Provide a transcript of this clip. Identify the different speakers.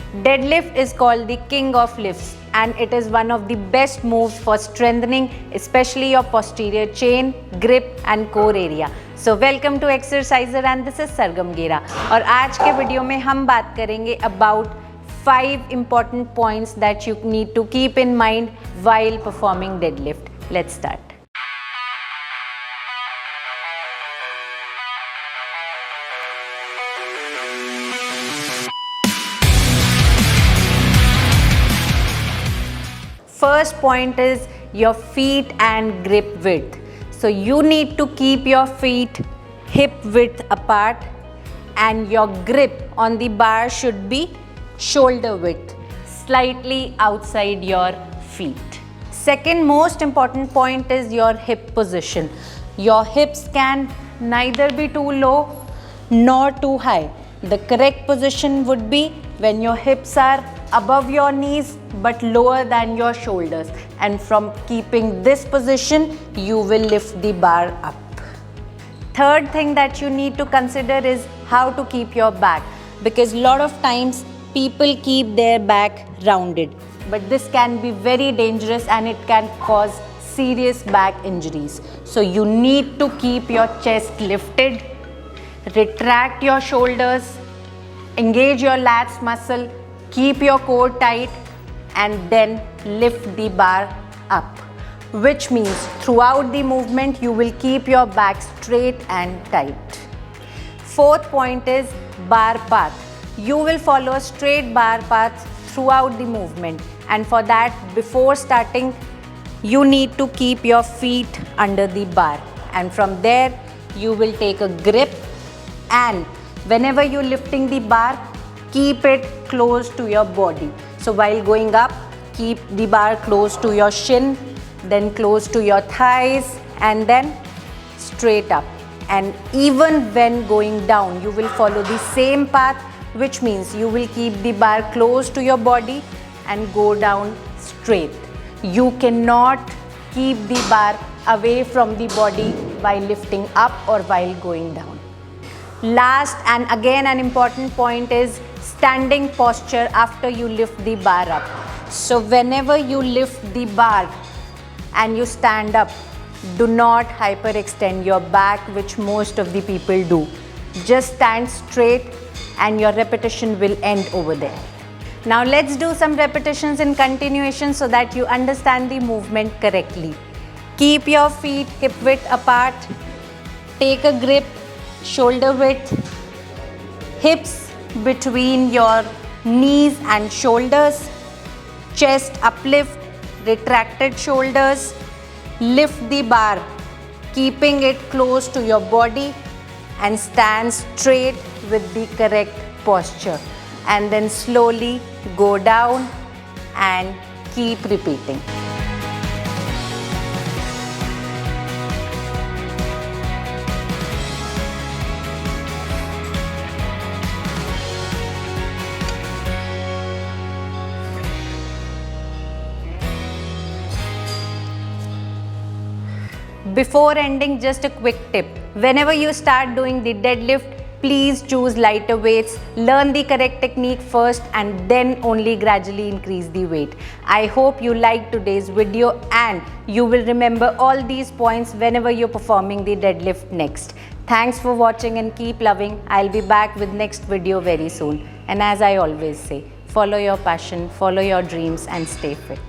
Speaker 1: Deadlift is called the king of lifts and it is one of the best moves for strengthening especially your posterior chain, grip and core area. So welcome to Exerciser and this is Sargam Gera. और आज के video में हम बात करेंगे about 5 important points that you need to keep in mind while performing deadlift. Let's start. First point is your feet and grip width. So you need to keep your feet hip width apart and your grip on the bar should be shoulder width, slightly outside your feet. Second most important point is your hip position. Your hips can neither be too low nor too high. The correct position would be when your hips are above your knees but lower than your shoulders, and from keeping this position you will lift the bar up. Third thing that you need to consider is how to keep your back, because lot of times people keep their back rounded, but this can be very dangerous and it can cause serious back injuries. So you need to keep your chest lifted, retract your shoulders, engage your lats muscle, keep your core tight and then lift the bar up, which means throughout the movement you will keep your back straight and tight. Fourth point is bar path. You will follow a straight bar path throughout the movement, and for that, before starting, you need to keep your feet under the bar, and from there you will take a grip, and whenever you're lifting the bar, keep it close to your body. So while going up, keep the bar close to your shin, then close to your thighs and then straight up. And even when going down, you will follow the same path, which means you will keep the bar close to your body and go down straight. You cannot keep the bar away from the body while lifting up or while going down. Last and again an important point is standing posture after you lift the bar up. So whenever you lift the bar and you stand up, do not hyperextend your back, which most of the people do. Just stand straight and your repetition will end over there. Now let's do some repetitions in continuation so that you understand the movement correctly. Keep your feet hip width apart. Take a grip, shoulder width, hips between your knees and shoulders, chest uplift, retracted shoulders, lift the bar, keeping it close to your body and stand straight with the correct posture, and then slowly go down and keep repeating. Before ending, just a quick tip. Whenever you start doing the deadlift, please choose lighter weights. Learn the correct technique first and then only gradually increase the weight. I hope you liked today's video and you will remember all these points whenever you're performing the deadlift next. Thanks for watching and keep loving. I'll be back with next video very soon. And as I always say, follow your passion, follow your dreams and stay fit.